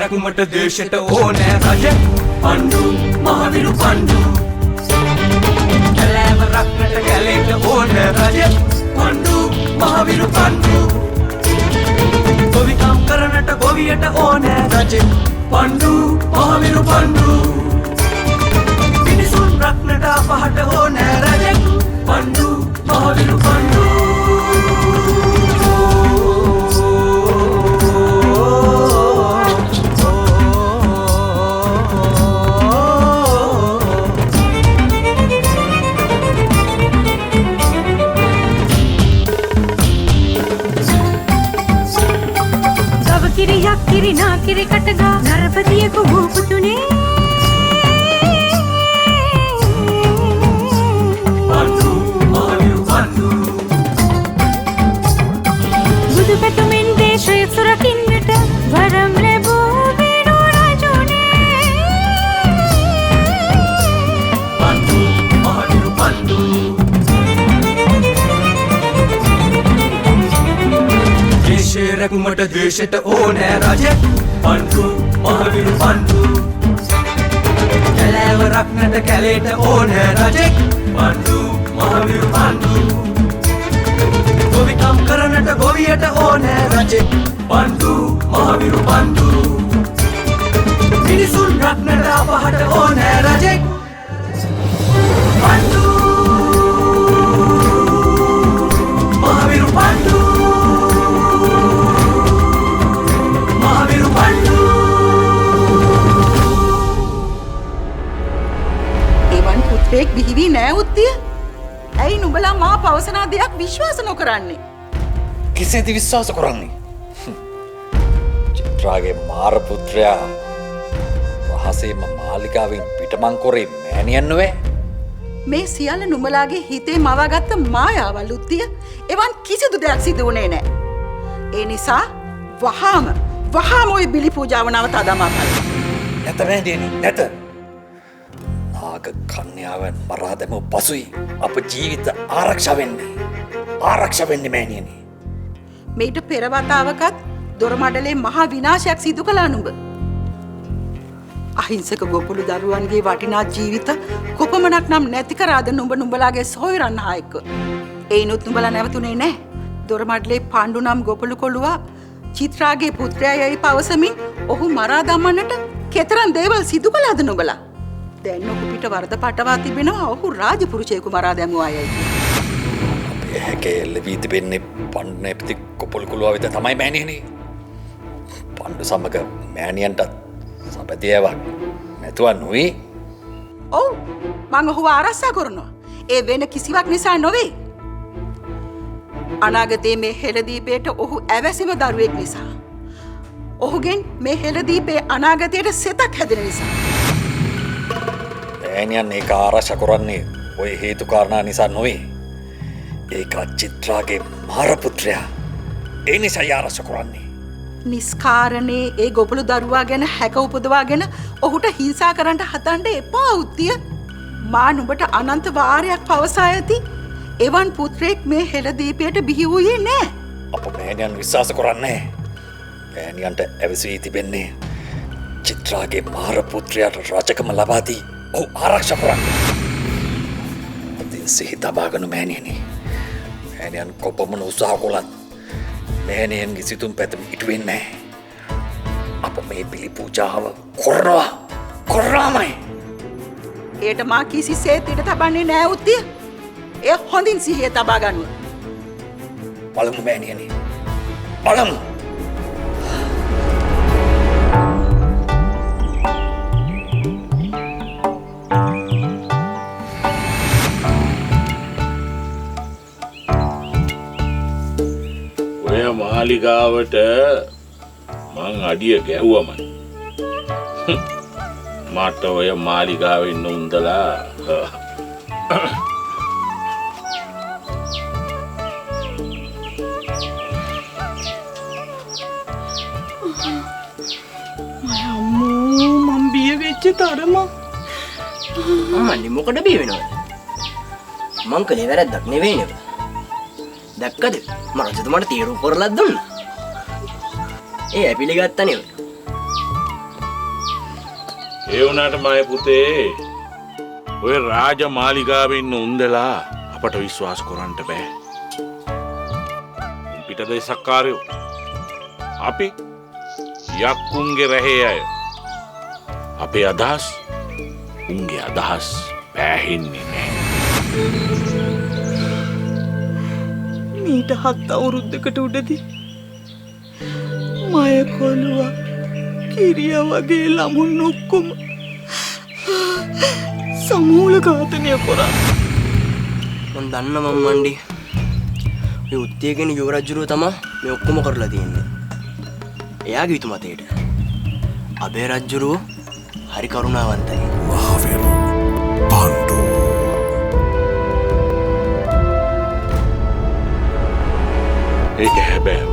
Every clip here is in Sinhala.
රැකුමට දේශයට ඕනෑ රජ පණ්ඩු මහවිරු පණ්ඩු කැලෑව රක්නට කැලේට ඕනෑ රජ පණ්ඩු මහවිරු පණ්ඩු ගොවිකම් කරනට ගොවියට ඕනෑ රජ පණ්ඩු මහවිරු පණ්ඩු මිනිසුන් රක්නට අපහට ඕනෑ රජ පණ්ඩු මහවිරු පණ්ඩු කිරි නාකිරි කටගා නරපතියෙකු භූපතුනේ පණ්ඩු මහවිරු පණ්ඩු බුදු පැතුමෙන් දේශය සුරකින්නට වරම් ලැබූ වෙනු රජුනේ පණ්ඩු මහවිරු පණ්ඩු දේශේ රැකුමට දේශයට ඕනෑ රජ පණ්ඩු මහවිරු පණ්ඩු කැලෑව රක්නට කැලේට ඕනෑ රජ පණ්ඩු මහවිරු පණ්ඩු ගොවිකම් කරනට ගොවියට ඕනෑ රජ පණ්ඩු මහවිරු පණ්ඩු මිනිසුන් රක්නට අපහට ඕනෑ රජ පණ්ඩු මහවිරු පණ්ඩු එක් බිහිවී නෑ උත්තිය. ඇයි නුඹලා මා පවසනා දෙයක් විශ්වාස නොකරන්නේ? කෙසේද විශ්වාස කරන්නේ? චිත්‍රාගේ මාර පුත්‍රයා වහසේම මාලිකාවෙන් පිටමං කරේ මෑණියන් නොවේ. මේ සියල්ල නුඹලාගේ හිතේ මවාගත්ත මායාවල් උත්තිය. එවන් කිසිදු දෙයක් සිදු වුණේ නෑ. ඒ නිසා වහාම ඔය බිලි පූජාව නවත අදමා කළා. නැත මෑණියනි නැත. කන්‍යාවන් මරා දැමූ පසුයි අප ජීවිත ආරක්ෂා වෙන්නේ මෑණියනි. මේට පෙර වතාවකත් දොරමඩලේ මහා විනාශයක් සිදු කළා නුඹ. අහිංසක ගොපළු දරුවන්ගේ වටිනා ජීවිත කොපමණක් නම් නැති කරාද නුඹලාගේ සොයුරන් හා එක්ක. ඒනොත් නුඹලා නැවතුනේ නැහැ. දොරමඩලේ පාණ්ඩු නම් ගොපළු කොළුවා චිත්‍රාගේ පුත්‍රයා යයි පවසමින් ඔහු මරා දමන්නට කෙතරම් දේවල් සිදු කළාද නුඹලා? දැන් ඔහු පිට වරද පටවා තිබෙනවා ඔහු රාජපුරුෂයෙකු මරා දැමුවා යයි. අපේ හැකේ ලැබී තිබෙන්නේ පණ්ඩු නැපති කොපළු කොළුවා වෙත තමයි මෑණියනි. පණ්ඩු සමග මෑණියන්ටත් සබැදියාවක් නැතුව නොවේ. ඔව් මං ඔහුව ආරක්ෂා කරනවා. ඒ වෙන කිසිවක් නිසා නොවේ. අනාගතයේ මේ හෙළදීපයට ඔහු ඇවැසිම දරුවෙක් නිසා. ඔහුගෙන් මේ හෙළදීපේ අනාගතයට සෙතක් හැදෙන නිසා. මෑණියන් ඒක ආරක්ෂා කරන්නේ ඔය හේතු කාරණා නිසා නොවේ. ඒක චිත්‍රාගේ මාර පුත්‍රයා. ඒ නිසා ආරක්ෂා කරන්නේ. නිස්කාරණේ ඒ ගොපළු දරුවා ගැන හැක උපදවාගෙන ඔහුට හිංසා කරන්න හදන්න එපා උත්තිය. මා නුඹට අනන්ත වාරයක් පවසා ඇති. එවන් පුත්‍රයෙක් මේ හෙළදීපයට බිහි වූයේ නෑ. අප මෑණියන් විශ්වාස කරන්නේ. මෑණියන්ට ඇවිසී තිබෙන්නේ චිත්‍රාගේ මාර පුත්‍රයාට රජකම ලබා දී ඔහු ආරක්ෂා කරන්න. අතින් සිහි තබාගනු මෑණියනි. මෑණියන් කොපමණ උත්සාහ කළත් මෑණියන්ගේ සිතුම් පැතුම් ඉටු වෙන්නේ නැහැ. අප මේ බිලි පූජාව කරනවාමයි. ඒට මා කිසිසේත් ඉඩ තබන්නේ නෑ උත්තිය. එය හොඳින් සිහිය තබා ගන්න. බලමු මෑණියනි. බලමු. මාලිගාවට මං අඩිය ගැහුවමයි. මට ඔය මාලිගාවෙන් උන්දලා අම්මෝ බිය වෙච්ච තරම. අම්මනි මොකද බිය වෙනවද? මං කලේ වැරද්දක් නෙවෙයි නේද? දැක්කද? මම රජතුමාට තීරු කරලා දුන්නා. ඒ පිළිගත්තා නේද? ඒ වුණාට මගේ පුතේ ඔය රාජ මාලිගාවේ ඉන්න උන්දලා අපට විශ්වාස කරන්න බෑ. පිටද සක්කාරයෝ අපි යක්කුන්ගේ රැහේ අය. අපේ අදහස් උන්ගේ අදහස් පෑහෙන්නේ නෑ. මීට 7 අවුරුද්දකට උඩදී මය කොළුවා කිරියා වගේ ළමුන් ඔක්කොම සමූල ඝාතනය කරා. මං දන්න මම්මණ්ඩි. මේ උත්තිය කියන යුවරජුරුව තමයි මේ ඔක්කොම කරලා තියෙන්නේ. එයාගේ විතුමතේට අබේ රජුරුව හරි කරුණාවන්තයි. මහවිරු පාණ්ඩු ඒක හැබෑව.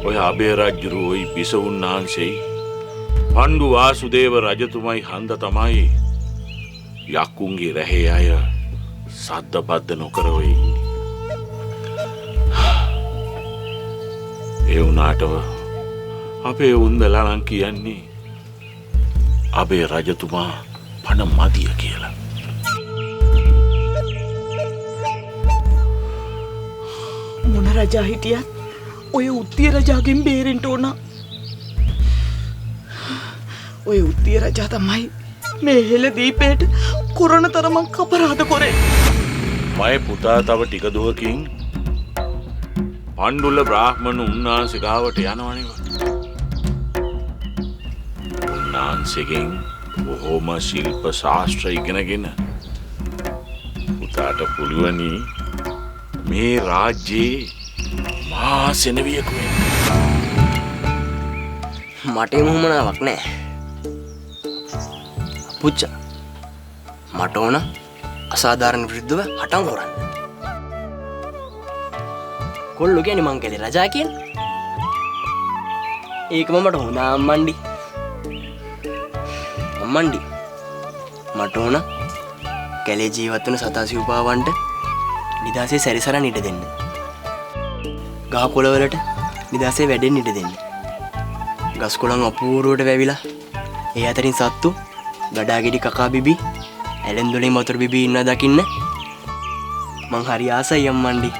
ඔය අබේ රජුරුවයි බිසවුන්නාන්සෙයි පණ්ඩු වාසුදේව රජතුමයි හන්ද තමයි යක්කුන්ගේ රැහේ අය සද්ද බද්ද නොකර ඔය ඉන්නේ. ඒ වුණාට අපේ උන්දලා නම් කියන්නේ අබේ රජතුමා පණ මදිය කියලා. මොන රජා හිටියත් ඔය උත්තිය රජාගෙන් බේරෙන්න ඕන. ඔය උත්තිය රජා තමයි මේ හෙළ දීපේට කොරණ තරමක් අපරාධ කරේ. මගේ පුතා තව ටික දුවකින් පණ්ඩුල බ්‍රාහ්මණ උන්නාන්සේ ගාවට යනවනේ. උන්නාන්සේගෙන් බොහොම ශිල්ප ශාස්ත්‍ර ඉගෙනගෙන පුතාට පුළුවනි මේ රාජ්‍යයේ මහා සෙනවියෙකු වෙන්න. මට මොහොමනාවක් නෑ. පුච්චා මට ඕන අසාධාරණ විරුද්ධව හටන් කරන්න. කොල්ලෝ කියන්නේ මං කලේ රජා කියන්නේ. ඒකම මට හොඳ අම්මණ්ඩි. අම්මණ්ඩි මට ඕන කැලේ ජීවත් වෙන සතා සිව්පාවන්ට නිදාසේ සැරිසරන් ඉඩ දෙන්න. ගහ කොළ වලට නිදාසේ වැඩෙන්න ඉඩ දෙන්න. ගස් කොළන් අපූර්වට වැවිලා ඒ අතරින් සත්තු ගඩාගෙඩි කකා බිබි ඇලෙන්දොලින් වතුර බිබි ඉන්න දකින්න මං හරි ආසයි අම්මණ්ඩි.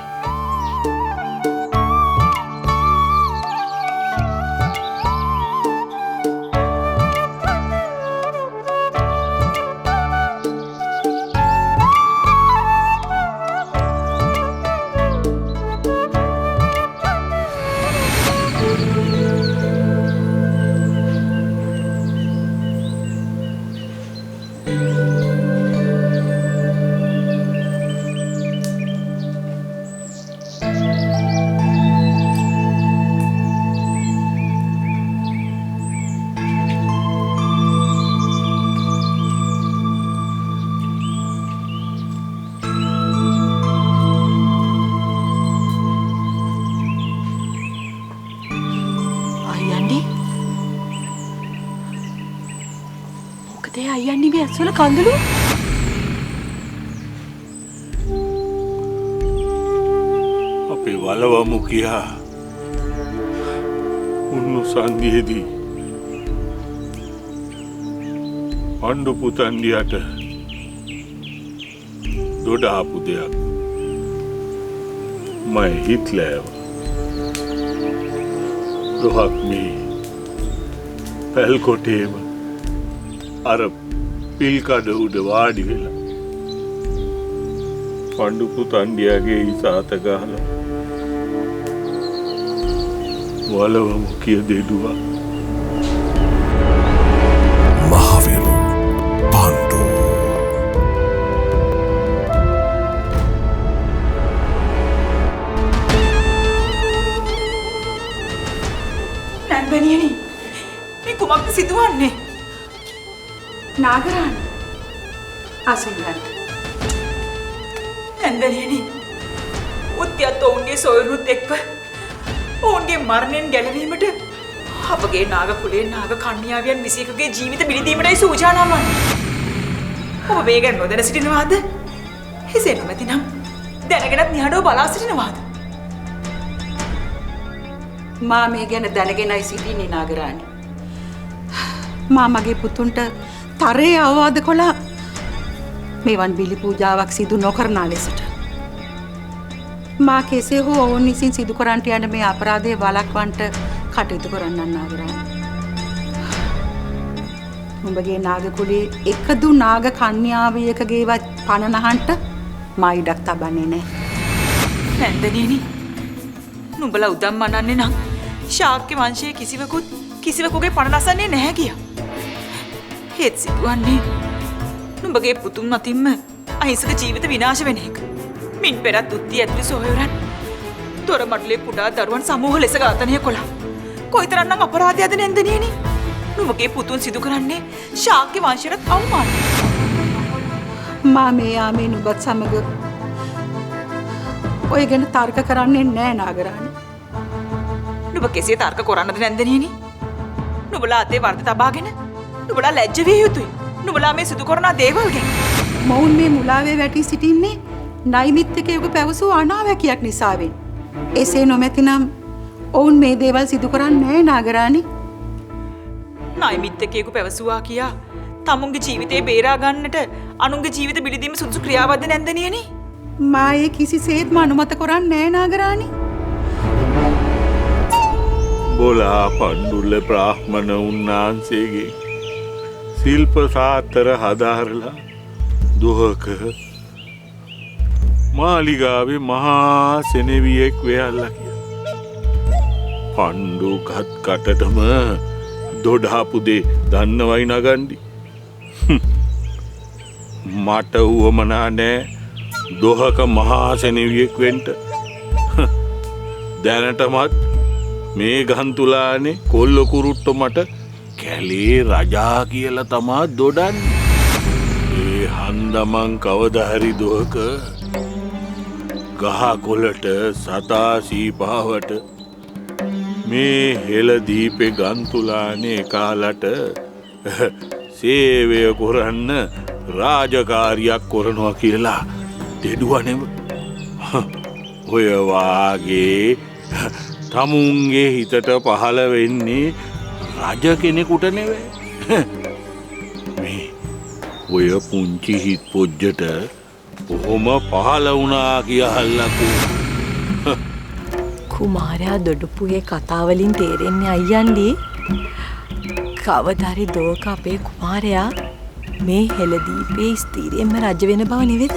අයියන්ඩි මේ ඇස්වල කඳුළු අපේ වලවමු කියා උන්නු සංදියේදී පණ්ඩු පුතන්ඩියට දොඩාපු දෙයක් මම හිටලෑව. රොහක් මේ පැල්කොටේම අර පිල්කඩ උඩ වාඩි වෙලා පණ්ඩු පුතන්ඩියගේ ඉසాత ගහලා වලවමු කිය දෙඩුවා. මහවිරු පාණ්ඩු නැන්දනියනි මේ කුමක්ද සිදුවන්නේ? නාගරාණ ආසෙන්ලන් නැන්දනියනි උත්යත් ඔවුන්ගේ සොයුරුත් එක්ව ඔවුන්ගේ මරණයෙන් ගැලවීමට අපගේ නාග කුලේ නාග කන්‍යාවියන් 21ගේ ජීවිත බිලිදීමටයි සූදානම් වන්නේ. ඔබ මේ ගැන නොදැන සිටිනවාද? එසේ නොමැතිනම් දැනගෙනත් නිහඬව බලා සිටිනවාද? මා මේ ගැන දැනගෙනයි සිටින්නේ නාගරාණි. මා මගේ පුතුන්ට තරයේ අවවාද කළා මේවන් බිලි පූජාවක් සිදු නොකරන ලෙසට. මා කෙසේ හෝ ඔවුන් විසින් සිදු කරන්නට යන මේ අපරාධය වළක්වන්නට කටයුතු කරන්න නාගරාණි. නුඹගේ නාග කුලේ එකදු නාග කන්‍යාවියකගේවත් පණ නහන්ට මා ඉඩක් තබන්නේ නැහැ. නැන්දනීනි, නුඹලා උදම් මනන්නේ නම් ශාක්‍ය වංශයේ කිසිවෙකුගේ පණ නසන්නේ නැහැ කියා. හේත් සිදුවන්නේ නුඹගේ පුතුන් අතින්ම අහිංසක ජීවිත විනාශ වෙන එක. මින් පෙරත් උත්ති ඇතුළු සොහොයුරන් දොරමඩලේ කුඩා දරුවන් සමූහ ලෙස ඝාතනය කළා. කොයිතරම්නම් අපරාධයක්ද නැන්දනීනි? නුඹගේ පුතුන් සිදු කරන්නේ ශාක්‍ය වංශයට අවමානයක්. මා මේ යාමේ නුඹත් සමග ඔය ගැන තර්ක කරන්නේ නැහැ නාගරාණි. නුඹ කෙසේ තර්ක කරන්නද නැන්දනීනි? නුඹලා අතේ වර්ධ තබාගෙන නුඹලා ලැජ්ජ විය යුතුයි. නුඹලා මේ සිදු කරන දේවල් ගැන. මොවුන් මේ මුලාවේ වැටි සිටින්නේ නෛමිත්තිකයෙකු පැවසූ අනාවැකියක් නිසාවෙන්. එසේ නොමැතිනම් ඔවුන් මේ දේවල් සිදු කරන්නේ නැහැ නාගරාණි. නෛමිත්තිකයෙකු පැවසුවා කියා තමුන්ගේ ජීවිතේ බේරා ගන්නට අනුන්ගේ ජීවිත බිලිදීම සුදුසු ක්‍රියාවක්ද නැන්දනියනි? මා ඒ කිසිසේත්ම අනුමත කරන්නේ නැහැ නාගරාණි. බොලා පණ්ඩුල්ල බ්‍රාහ්මණ උන්නාන්සේගේ ශිල්ප සාතර හදාරලා දුහක මාලිගාවේ මහා සෙනෙවියෙක් වෙයල්ලා කිය. පණ්ඩු ගත් කටටම දොඩාපු දේ දන්නවයි නගන්ඩි. මට උවමනා නෑ දොහක මහා සෙනෙවියෙක් වෙන්ට. දැනටමත් මේ ගන්තුලානේ කොල්ල කුරුට්ටො මට කැලේ රජා කියලා තමා දොඩන්නේ. ඒ හන්දමං කවදහරි දොහක ගහකොලට සතා සීපාවට මේ හෙළ දීපේ ගන්තුලානේ කාලට සේවය කරන්න රාජකාරියක් කරනවා කියලා දෙඩුවනෙම. ඔය වාගේ තමුන්ගේ හිතට පහළ වෙන්නේ රජ කෙනෙකුට නෙවෙයි. මේ ඔය පුංචි හිත් පොජ්ජට කොහොම පහළ වුණා කියහල්ලකෝ. කුමාරයා දොඩපුයේ කතාවලින් තේරෙන්නේ අයියන්ඩි කවදාරි දෝක අපේ කුමාරයා මේ හෙළදීපේ ස්ථීරියෙන්ම රජ වෙන බව නෙවෙද?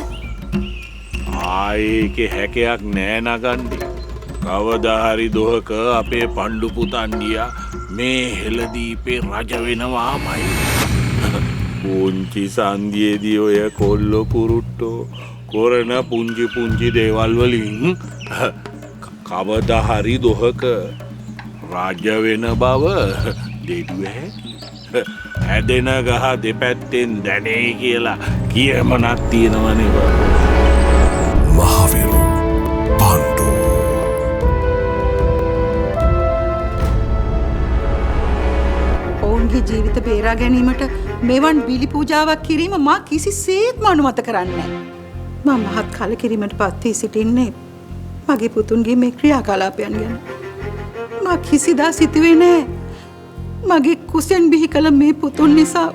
ආයේකේ හැකයක් නෑ නගන්ඩි. කවදාහරි දොහක අපේ පණ්ඩු පුතන්ඩියා මේ හෙළදීපේ රජ වෙනවාමයි. පුංචි සන්දියේදී ඔය කොල්ලො කුරුට්ටෝ කොරන පුංචි පුංචි දේවල් වලින් කවදාහරි දොහක රජ වෙන බව දෙඩුව හැකි. හැදෙන ගහ දෙපැත්තෙන් දැනේ කියලා කියමනක් තියෙනවනේ. මහවිරු පණ්ඩු ඔවුන්ගේ ජීවිත බේරා ගැනීමට මෙවන් බිලි පූජාවක් කිරීම මා කිසිසේත්ම අනුමත කරන්නේ නැහැ. මා මහත් කලකිරීමට පත් වී සිටින්නේ මගේ පුතුන්ගේ මේ ක්‍රියාකලාපයන් ගැන. මා කිසිදා සිතුවේ නැහැ මගේ කුසෙන් බිහි කළ මේ පුතුන් නිසා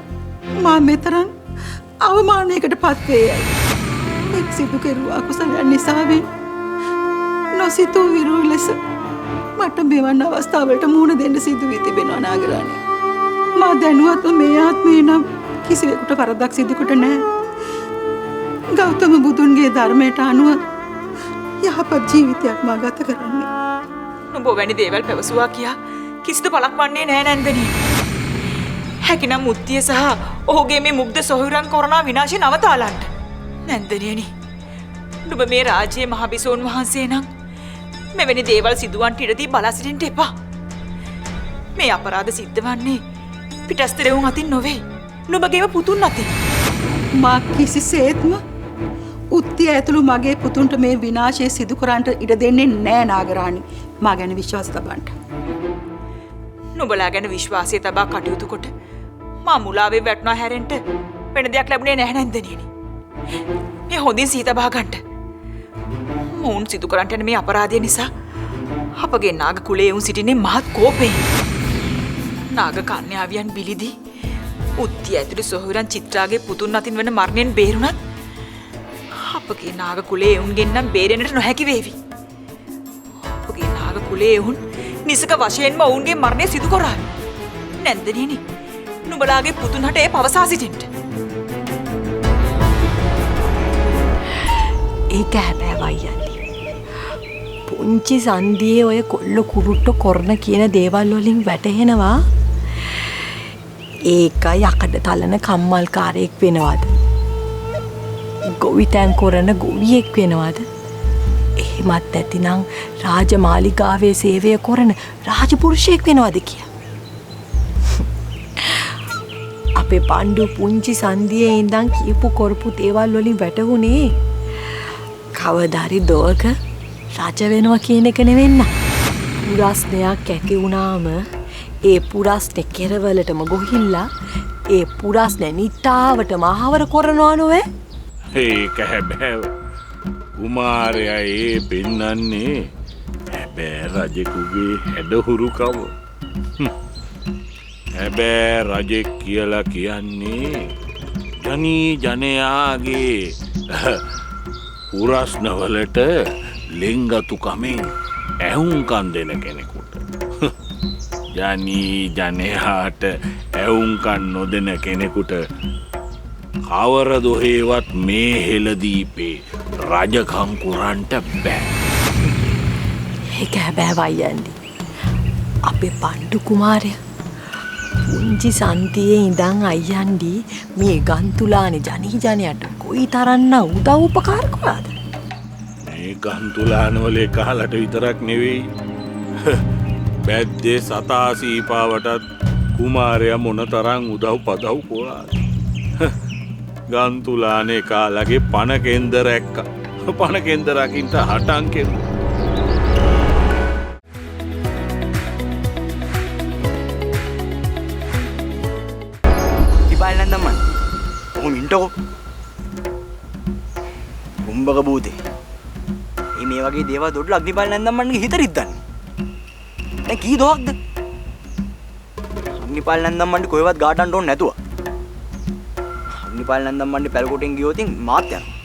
මා මෙතරම් අවමානයකට පත් වේයයි. එක් සිදු කෙරුවා අකුසලයන් නිසාවෙන් නොසිතූ විරූ ලෙස මට මෙවන් අවස්ථාවලට මුහුණ දෙන්න සිදු වී තිබෙනවා නාගරාණි. මා දැනුවත්ව මේ ආත්මේ නම් කිසිවෙකුට වරදක් සිදු කොට නැහැ. ගෞතම බුදුන්ගේ ධර්මයට අනුව යහපත් ජීවිතයක් මා ගත කරන්නේ. නුඹ වැනි දේවල් පැවසුවා කියා කිසිදු පළක් වන්නේ නැහැ නැන්දනී. හැකිනම් මුත්තිය සහ ඔහුගේ මේ මුග්ධ සොහොයුරන් කරනා විනාශය නවතාලන්න. නැන්දනියනි, නුඹ මේ රාජ්‍යයේ මහ බිසෝන් වහන්සේ නම් මෙවැනි දේවල් සිදුවන්ට ඉඩදී බලා සිටින්න එපා. මේ අපරාධ සිද්ධ වන්නේ පිටස්තරවුන් අතින් නොවේ, නුඹගේම පුතුන් අතින්. මා කිසිසේත්ම උත්තිය ඇතුළු මගේ පුතුන්ට මේ විනාශය සිදු කරන්නට ඉඩ දෙන්නේ නෑ නාගරාණි. මා ගැන විශ්වාස තබන්න. නුඹලා ගැන විශ්වාසය තබා කටයුතු කොට මා මුලාවේ වැටුණා හැරෙන්න වෙන දෙයක් ලැබුණේ නැහැ නන්දනියනි. මේ හොඳින් සිහි තබා ගන්නට. මොවුන් සිදු කරන්නට යන මේ අපරාධය නිසා අපගේ නාග කුලයේ උන් සිටින්නේ මහත් කෝපයෙන්. නාග කන්‍යාවියන් බිලිදී උත්තිය ඇතුළු සොහොයුරන් චිත්‍රාගේ පුතුන් අතින් වන මරණයෙන් බේරුණත් අපගේ නාග කුලයේ උන්ගෙන් නම් බේරෙන්නට නොහැකි වේවි. අපගේ නාග කුලයේ උන් නිසක වශයෙන්ම ඔවුන්ගේ මරණය සිදු කරා. නැන්දනියනි නුඹලාගේ පුතුන් හට ඒ පවසා සිටින්න. ඒක හැබැයි වයියන්ඩි. පුංචි සන්දියේ ඔය කොල්ල කුරුට්ට කොරන කියන දේවල් වලින් වැටහෙනවා ඒක යකඩ තලන කම්මල්කාරයෙක් වෙනවද? ගොවිතැන් කරන ගොවියෙක් වෙනවද? එහෙමත් නැතිනම් රාජමාලිගාවේ සේවය කරන රාජපුරුෂයෙක් වෙනවද කිය. අපේ පණ්ඩු පුංචි සන්දියේ ඉඳන් කියපු කරපු දේවල් වලින් වැටහුනේ කවදාරි දෝක රජ වෙනවා කියන එක නෙවෙන්න. පුරස්නයක් ඇති වුණාම ඒ පුරස්නේ කෙරවලටම ගොහිල්ලා ඒ පුරස්නේ නිට්ටාවටම ආවර කරනවා නොවේ. ඒක හැබැයි කුමාරයා ඒ පෙන්නන්නේ හැබැයි රජෙකුගේ හැඩහුරුකම. හැබැයි රජෙක් කියලා කියන්නේ ජනී ජනයාගේ පුරස්නවලට ලෙංගතු කමෙන් ඇහුම්කන් දෙන කෙනෙකුට. ජනී ජනයාට ඇවුම්කන් නොදෙන කෙනෙකුට කවර දොහේවත් මේ හෙළදීපේ රජකම් කුරන්ට බෑ. ඒක හැබැයි වයියන්ඩි. අපේ පණ්ඩු කුමාරයා පුංචි සන්තියේ ඉඳන් අයියන්ඩි මේ ගන්තුලානේ ජනී ජනයට කොයි තරන්න උදව් උපකාර කළාද? මේ ගන්තුලානවල කහලට විතරක් නෙවෙයි. බැද්දේ සතා සීපාවටත් කුමාරයා මොනතරම් උදව් පදව් කළාද? ගන්තුලානේ කාලගේ පණ කෙන්දර එක්ක පණ කෙන්දරකින්ට හටන් කෙරුවා. ඉබල්නන්දම්මන් ඔහොම ඉන්ටකෝ. උඹක බූතේ මේ වගේ දේවල් දොඩල අග්නිපාල නන්දම්මන්ගේ හිත රිද්දන්නේ. දැන් කී දොක්ද? අග්නිපාල නන්දම්මන්ට කොහෙවත් ගාටන්න ඕනේ නැතුව. අග්නිපාල නන්දම්මන්ට පැලකොටෙන් ගියොත් මාත් යනවා.